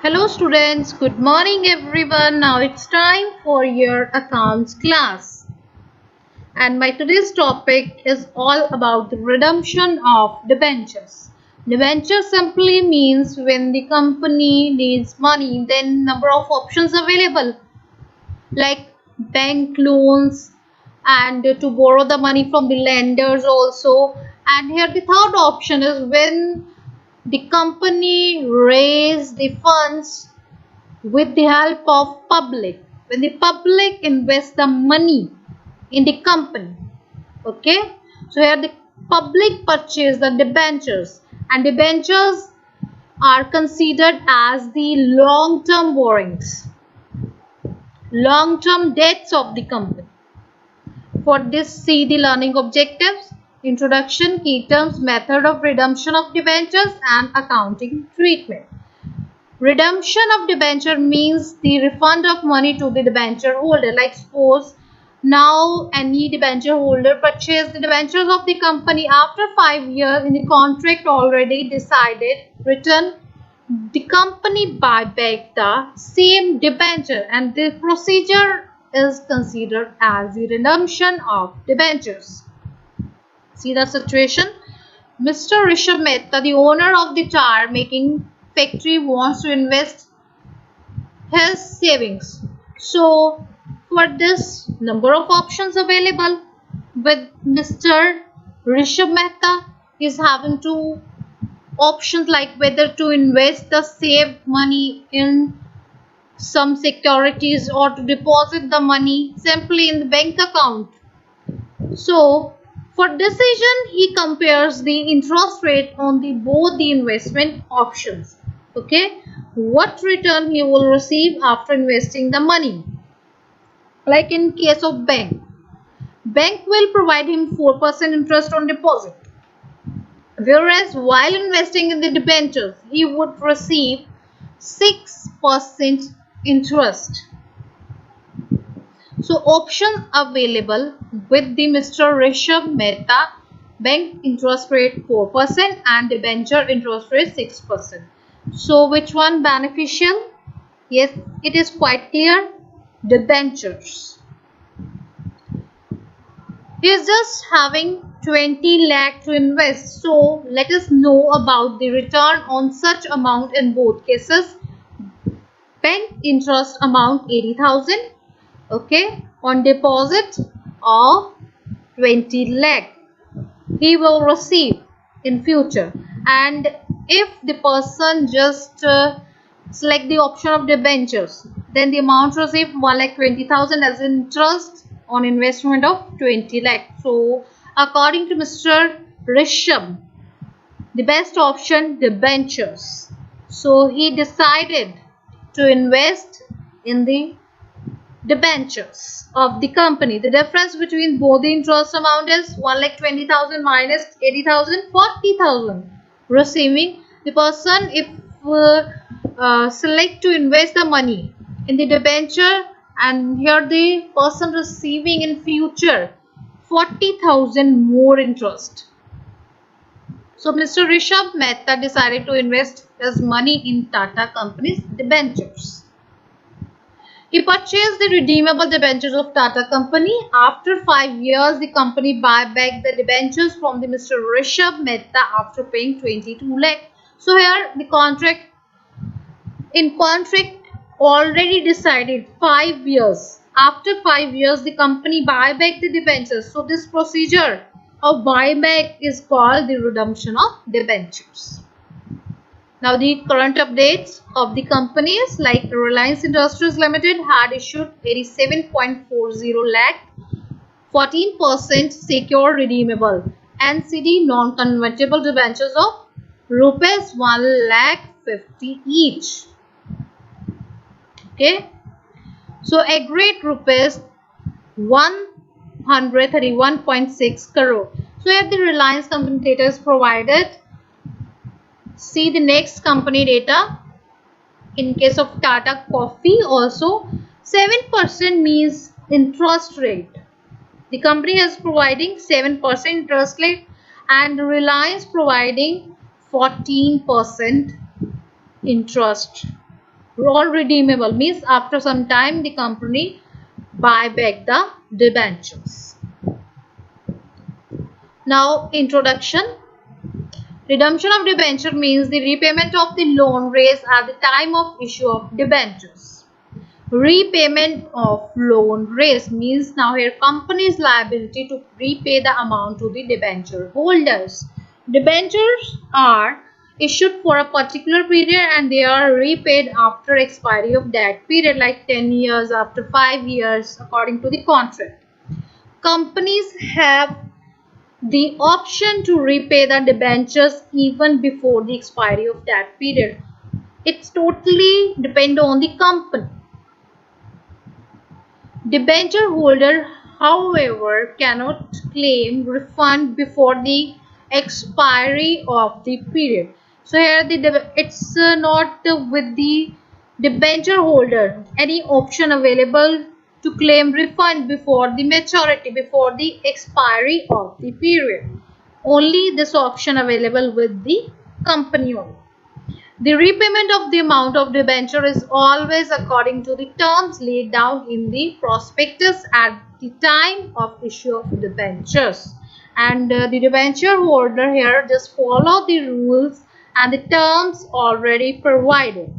Hello students, good morning everyone. Now it's time for your accounts class. And my today's topic is all about the redemption of debentures. Debenture simply means when the company needs money, then number of options available like bank loans and to borrow the money from the lenders also. And here the third option is when the company raise the funds with the help of public, when the public invests the money in the company. Okay, so here the public purchase the debentures, and debentures are considered as the long-term borrowings, long-term debts of the company. For this, see the learning objectives: introduction, key terms, method of redemption of debentures, and accounting treatment. Redemption of debenture means the refund of money to the debenture holder. Like suppose now any debenture holder purchased the debentures of the company after 5 years in the contract already decided, return the company buy back the same debenture, and the procedure is considered as the redemption of debentures. See the situation. Mr. Rishabh Mehta, the owner of the tire making factory, wants to invest his savings. So for this, number of options available with Mr. Rishabh Mehta is having two options like whether to invest the saved money in some securities or to deposit the money simply in the bank account. So for decision, he compares the interest rate on the both the investment options. Okay, what return he will receive after investing the money. Like in case of bank will provide him 4% interest on deposit, whereas while investing in the debentures he would receive 6% interest. So options available with the Mr. Rishabh Mehta: bank interest rate 4% and debenture interest rate 6%. So which one beneficial? Yes, it is quite clear, debentures. He is just having 20 lakh to invest. So let us know about the return on such amount in both cases. Bank interest amount 80,000. Okay, on deposit of 20 lakh he will receive in future. And if the person just select the option of debentures, then the amount received 1,20,000 as interest on investment of 20 lakh. So according to Mr. Rishabh, the best option debentures. So he decided to invest in the debentures of the company. The difference between both the interest amount is 1,20,000 minus 80,000, 40,000. Receiving the person, if select to invest the money in the debenture, and here the person receiving in future 40,000 more interest. So Mr. Rishabh Mehta decided to invest his money in Tata Company's debentures. He purchased the redeemable debentures of Tata Company. After 5 years, the company buy back the debentures from the Mr. Rishabh Mehta after paying 22 lakh. So here the contract already decided 5 years. After 5 years, the company buy back the debentures. So this procedure of buyback is called the redemption of debentures. Now the current updates of the companies, like Reliance Industries Limited had issued 87.40 lakh 14% secure redeemable NCD non-convertible debentures of rupees 1 lakh 50 each. Okay, so aggregate rupees 131.6 crore. So here the Reliance company data is provided. See the next company data. In case of Tata Coffee also 7% means interest rate. The company is providing 7% interest rate, and Reliance providing 14% interest. Non-redeemable means after some time the company buy back the debentures. Now introduction. Redemption of debenture means the repayment of the loan raised at the time of issue of debentures. Repayment of loan raised means now here company's liability to repay the amount to the debenture holders. Debentures are issued for a particular period and they are repaid after expiry of that period, like 10 years, after 5 years, according to the contract. Companies have the option to repay the debentures even before the expiry of that period. It's totally depend on the company. Debenture holder, however, cannot claim refund before the expiry of the period. So here it's not with the debenture holder any option available to claim refund before the maturity, before the expiry of the period. Only this option available with the company only. The repayment of the amount of debenture is always according to the terms laid down in the prospectus at the time of issue of debentures. And the debenture holder here just follow the rules and the terms already provided.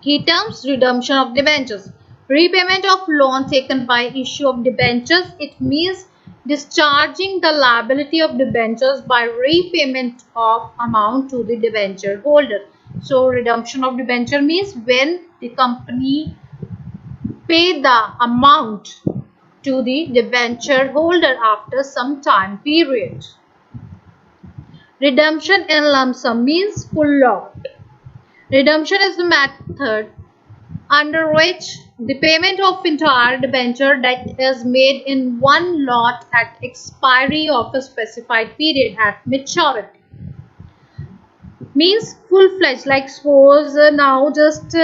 Key terms: redemption of debentures. Repayment of loan taken by issue of debentures. It means discharging the liability of debentures by repayment of amount to the debenture holder. So redemption of debenture means when the company pay the amount to the debenture holder after some time period. Redemption in lump sum means full lot. Redemption is the method under which the payment of entire debenture that is made in one lot at expiry of a specified period at maturity. Means full-fledged, like suppose now just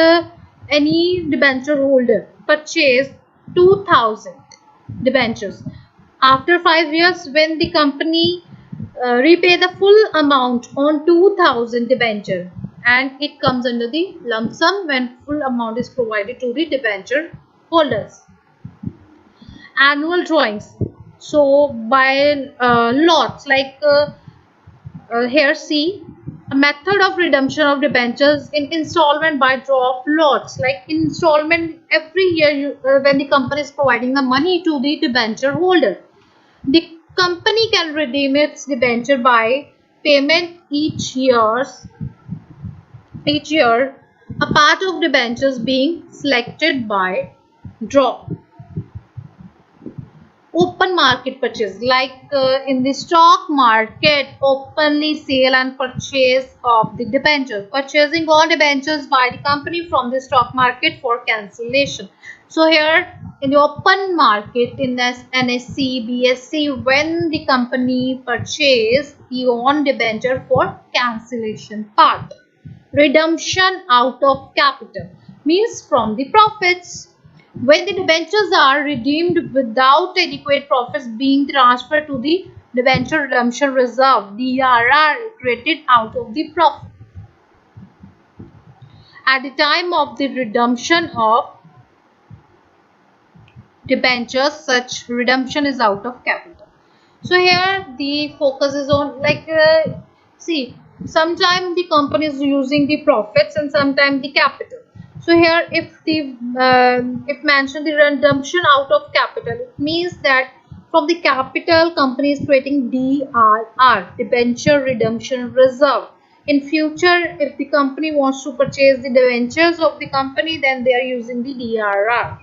any debenture holder purchased 2000 debentures. After 5 years, when the company repay the full amount on 2000 debenture, and it comes under the lump sum when full amount is provided to the debenture holders. Annual drawings. So by lots, like here see a method of redemption of debentures in installment by draw of lots. Like installment every year when the company is providing the money to the debenture holder, the company can redeem its debenture by payment each year, a part of debentures being selected by draw. Open market purchase, like in the stock market, openly sale and purchase of the debentures. Purchasing all debentures by the company from the stock market for cancellation. So here in the open market, in the NSE, BSE, when the company purchase the own debenture for cancellation part. Redemption out of capital means from the profits. When the debentures are redeemed without adequate profits being transferred to the debenture redemption reserve, DRR, created out of the profit. At the time of the redemption of debentures, such redemption is out of capital. So here the focus is on, like see, sometimes the company is using the profits and sometimes the capital. So here if mentioned the redemption out of capital, it means that from the capital company is creating DRR, debenture redemption reserve. In future, if the company wants to purchase the debentures of the company, then they are using the DRR,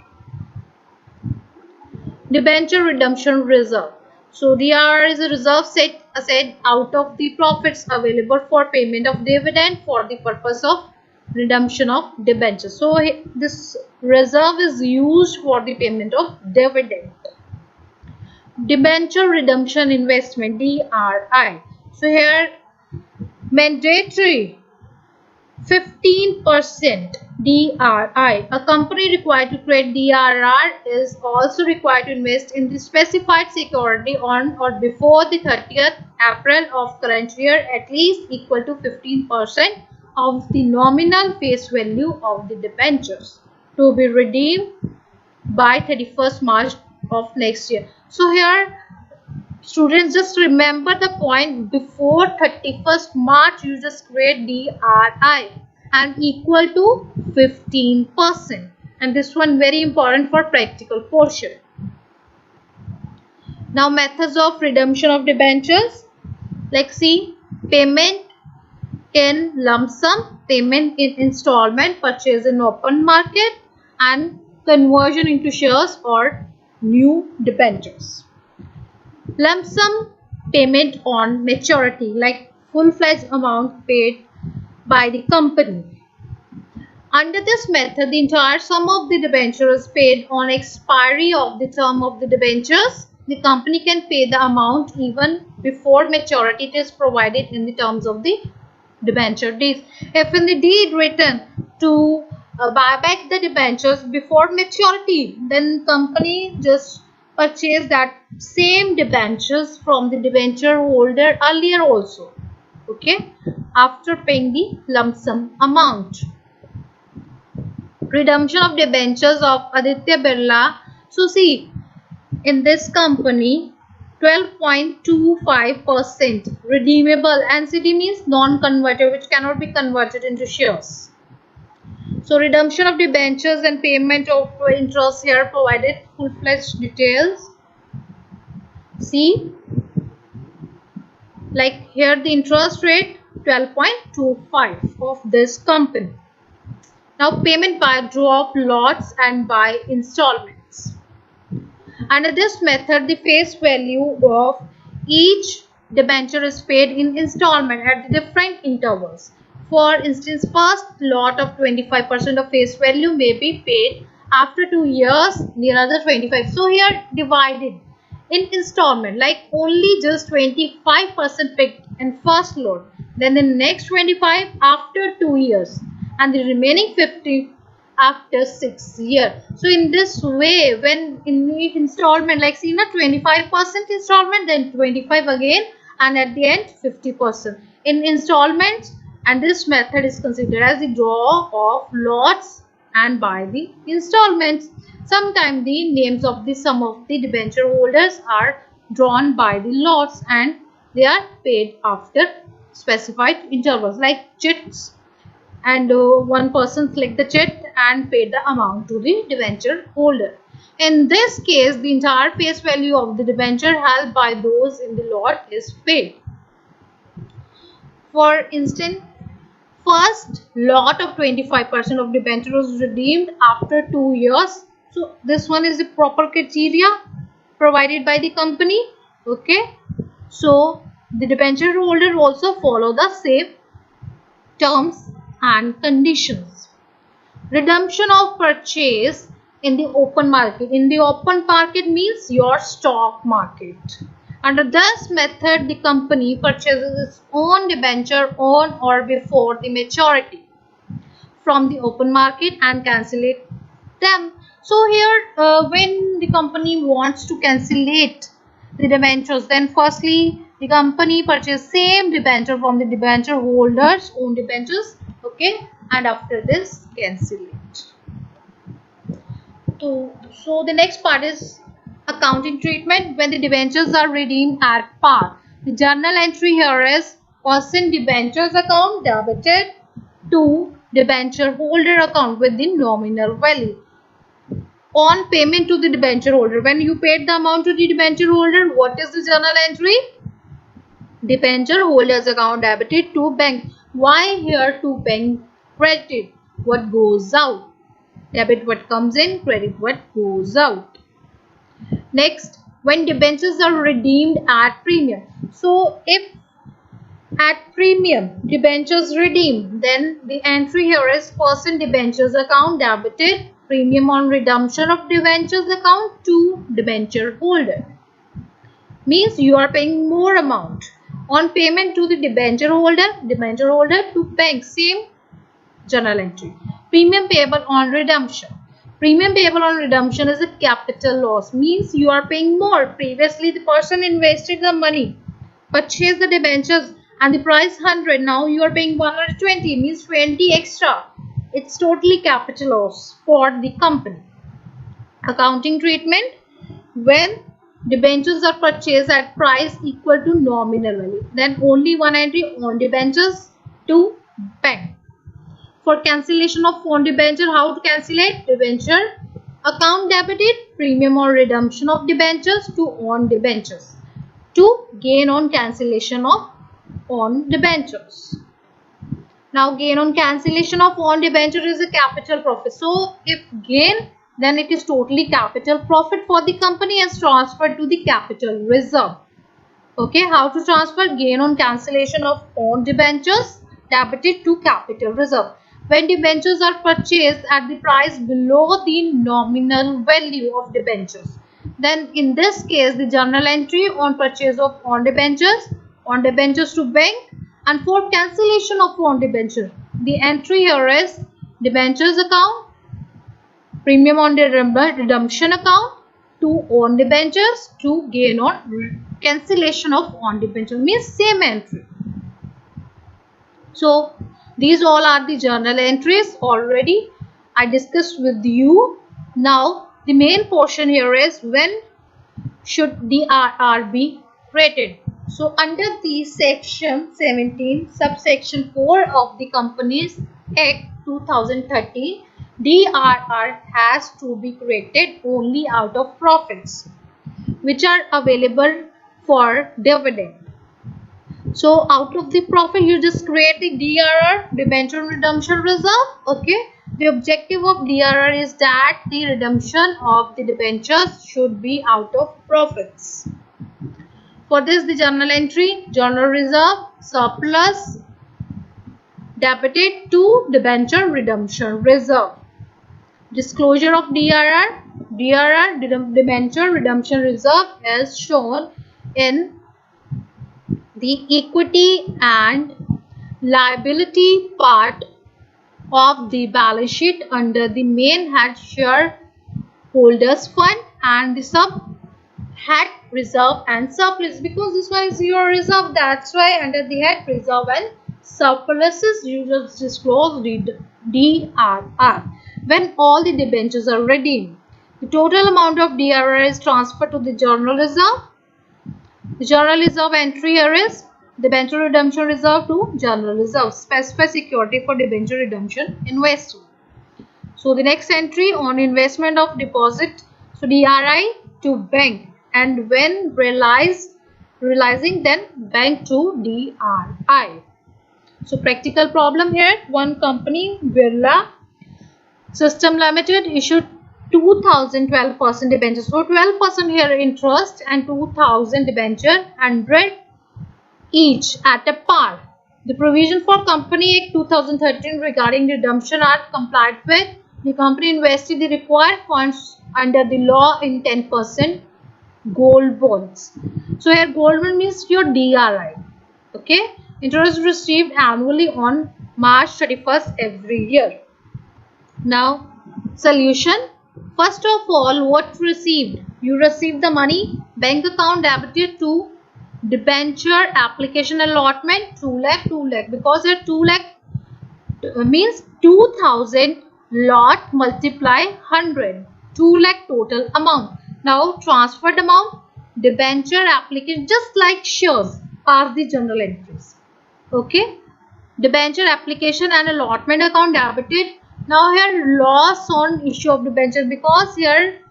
debenture redemption reserve. So DRR is a reserve set aside out of the profits available for payment of dividend for the purpose of redemption of debenture. So this reserve is used for the payment of dividend. Debenture redemption investment, DRI. So here mandatory 15% DRI. A company required to create DRR is also required to invest in the specified security on or before the 30th April of current year at least equal to 15% of the nominal face value of the debentures to be redeemed by 31st March of next year. So here students, just remember the point, before 31st March you just create DRI and equal to 15%, and this one very important for practical portion. Now methods of redemption of debentures, like see, payment in lump sum, payment in installment, purchase in open market, and conversion into shares or new debentures. Lump sum payment on maturity, like full-fledged amount paid by the company. Under this method, the entire sum of the debenture is paid on expiry of the term of the debentures. The company can pay the amount even before maturity. It is provided in the terms of the debenture deeds. If in the deed written to buy back the debentures before maturity, then company just purchase that same debentures from the debenture holder earlier also, okay, after paying the lump sum amount. Redemption of debentures of Aditya Birla. So see, in this company 12.25% redeemable. NCD means non-convertible, which cannot be converted into shares. So redemption of debentures and payment of interest here provided full-fledged details. See, like here the interest rate 12.25 of this company. Now payment by draw of lots and by installments. Under this method, the face value of each debenture is paid in installment at different intervals. For instance, first lot of 25% of face value may be paid after 2 years, the another 25. So here divided in installment, like only just 25% picked in first lot, then the next 25 after 2 years, and the remaining 50 after 6 years. So in this way, when in the installment, like see, 25% installment, then 25 again, and at the end 50% in installments, and this method is considered as the draw of lots and by the installments. Sometimes the names of the sum of the debenture holders are drawn by the lots and they are paid after specified intervals, like chits, and one person select the chit and paid the amount to the debenture holder. In this case, the entire face value of the debenture held by those in the lot is paid. For instance, first lot of 25% of debenture was redeemed after 2 years. So this one is the proper criteria provided by the company. Okay, so the debenture holder also follow the same terms and conditions. Redemption of purchase in the open market. In the open market means your stock market. Under this method, the company purchases its own debenture on or before the maturity from the open market and cancellate them. So here when the company wants to cancellate the debentures, then firstly the company purchases same debenture from the debenture holders own debentures, okay, and after this cancel it. So the next part is accounting treatment. When the debentures are redeemed at par, the journal entry here is percent debentures account debited to debenture holder account with the nominal value. On payment to the debenture holder, when you paid the amount to the debenture holder, what is the journal entry? Debenture holders account debited to bank. Why here to bank? Credited what goes out. Debit what comes in, credit what goes out. Next, when debentures are redeemed at premium. So if at premium debentures redeemed, then the entry here is percent debentures account debited, premium on redemption of debentures account to debenture holder. Means you are paying more amount. On payment to the debenture holder to bank, same journal entry. Premium payable on redemption. Premium payable on redemption is a capital loss. Means you are paying more. Previously the person invested the money, purchased the debentures, and the price 100. Now you are paying 120, means 20 extra. It's totally capital loss for the company. Accounting treatment: when debentures are purchased at price equal to nominal value, then only one entry on debentures to bank. For cancellation of on debenture, how to cancellate? Debenture account debited, premium or redemption of debentures to on debentures, to gain on cancellation of on debentures. Now gain on cancellation of on debenture is a capital profit. So if gain, then it is totally capital profit for the company as transferred to the capital reserve. Okay, how to transfer? Gain on cancellation of on debentures debited to capital reserve. When debentures are purchased at the price below the nominal value of debentures, then in this case the journal entry on purchase of on debentures to bank, and for cancellation of on debenture, the entry here is debentures account, premium on redemption account to on debentures to gain on cancellation of on debenture, means same entry. So these all are the journal entries already I discussed with you. Now the main portion here is when should DRR be created. So under the section 17 subsection 4 of the Companies Act 2013, DRR has to be created only out of profits which are available for dividend. So out of the profit you just create the DRR, debenture redemption reserve. Okay, the objective of DRR is that the redemption of the debentures should be out of profits. For this, the journal entry, journal reserve surplus debited to debenture redemption reserve. Disclosure of DRR debenture redemption reserve is shown in the equity and liability part of the balance sheet under the main head shareholders fund and the sub head reserve and surplus, because this one is your reserve, that's why under the head reserve and surpluses you just disclose DRR. When all the debentures are redeemed, the total amount of DRR is transferred to the journal reserve. The journal reserve entry here is debenture redemption reserve to journal reserve, specify security for debenture redemption investing. So the next entry on investment of deposit, so DRI to bank, and when realizing then bank to DRI. So practical problem here, one company Birla System Limited issued 2012% debentures. So 12% here interest and 2000 debenture, 100 each at a par. The provision for Company Act 2013 regarding redemption are complied with. The company invested the required funds under the law in 10% gold bonds. So here gold bond means your DRI. Okay, interest received annually on March 31st every year. Now solution. First of all, what received? You received the money, bank account debited to debenture application allotment 2 lakh, because here 2 lakh means 2000 lot multiply 100, 2 lakh total amount. Now transferred amount, debenture application, just like shares, pass the journal entries. Okay, debenture application and allotment account debited. Now here loss on issue of debenture, because here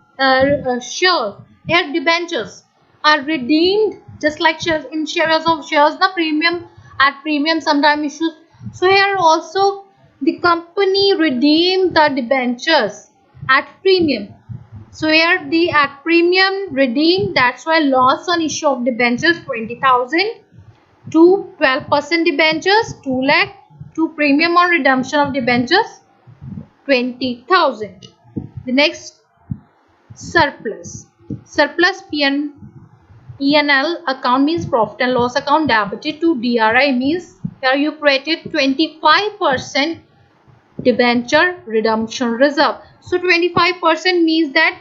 shares, here debentures are redeemed just like shares. In shares of shares, the premium at premium sometime issues. So here also the company redeemed the debentures at premium. So here the at premium redeemed, that's why loss on issue of debentures 20,000 to 12% debentures 2 lakh to premium on redemption of debentures 20,000. The next surplus. Surplus P&L account means profit and loss account debited to DRI, means here you created 25% debenture redemption reserve. So 25% means that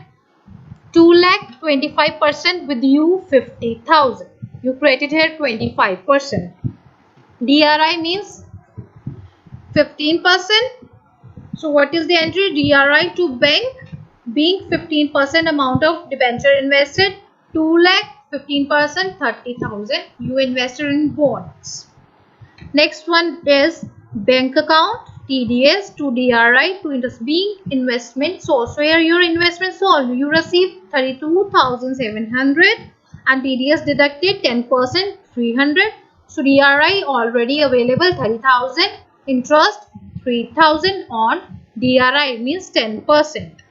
2 lakh 25% with you 50,000. You created here 25%. DRI means 15%. So what is the entry? DRI to bank being 15% amount of debenture invested, 2 lakh, 15%, 30,000 you invested in bonds. Next one is bank account, TDS to DRI to interest being investment source. So here your investment source, you receive 32,700 and TDS deducted 10%, 300. So DRI already available 30,000, interest 3,000 on DRI means 10%.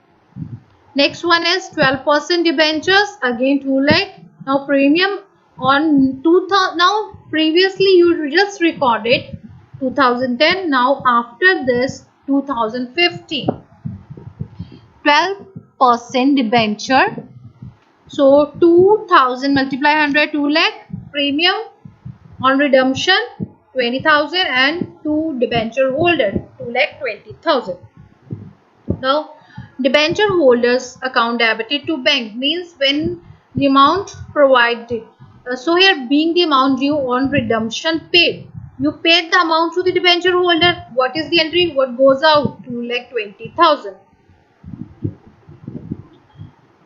Next one is 12% debentures, again 2 lakh. Now premium on 2000. Now previously you just recorded 2010. Now after this 2015, 12% debenture. So 2000 multiply 100, 2 lakh. Premium on redemption 20,000 and to debenture holder 2 lakh 20,000. Now debenture holders account debited to bank means when the amount provided. So here being the amount due on redemption paid. You paid the amount to the debenture holder. What is the entry? What goes out? 2 lakh 20,000.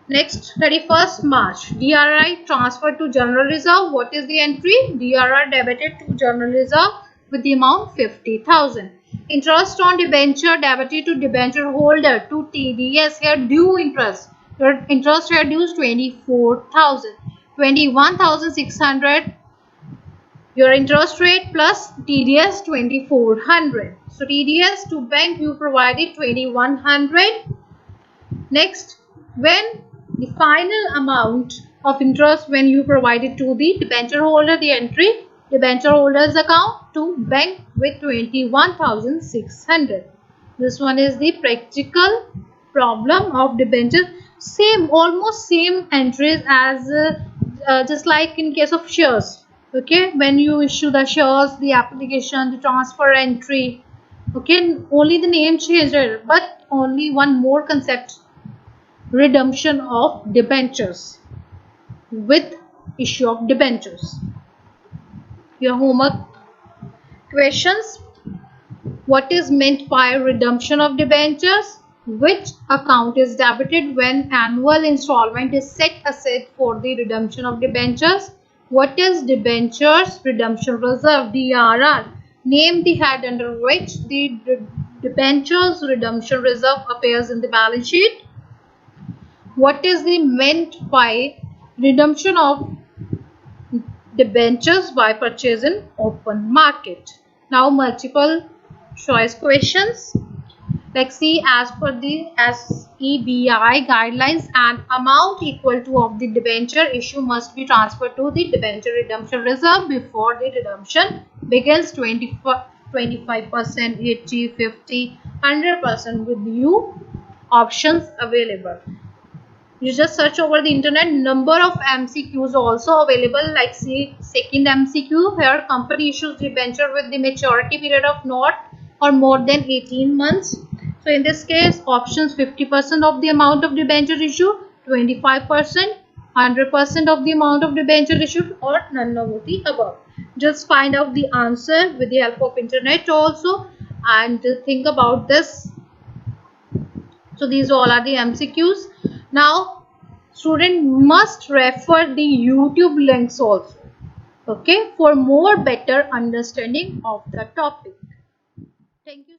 Next, 31st March. DRI transferred to general reserve. What is the entry? DRI debited to general reserve with the amount 50,000. Interest on debenture debited to debenture holder to TDS. Here due interest. Your interest here due is 24,000. 21,600. Your interest rate plus TDS 2,400. So TDS to bank you provided 2,100. Next, when the final amount of interest when you provided to the debenture holder, the entry debenture holder's account to bank with 21,600. This one is the practical problem of debenture. Same, almost same entries as just like in case of shares. Okay, when you issue the shares, the application, the transfer entry. Okay, only the name changed, but only one more concept: redemption of debentures with issue of debentures. Your homework questions: what is meant by redemption of debentures? Which account is debited when annual installment is set aside for the redemption of debentures? What is debentures redemption reserve, DRR? Name the head under which the debentures redemption reserve appears in the balance sheet. What is the meant by redemption of debentures by purchase in open market? Now multiple choice questions. Like see, as per the SEBI guidelines, an amount equal to of the debenture issue must be transferred to the debenture redemption reserve before the redemption begins. 25%, 80, 50, 100% with you options available. You just search over the internet. Number of MCQs also available. Like see, second MCQ, here company issues debenture with the maturity period of not or more than 18 months. So in this case, options 50% of the amount of debenture issued, 25%, 100% of the amount of debenture issued, or none of the above. Just find out the answer with the help of internet also and think about this. So these all are the MCQs. Now student must refer the YouTube links also, okay, for more better understanding of the topic. Thank you.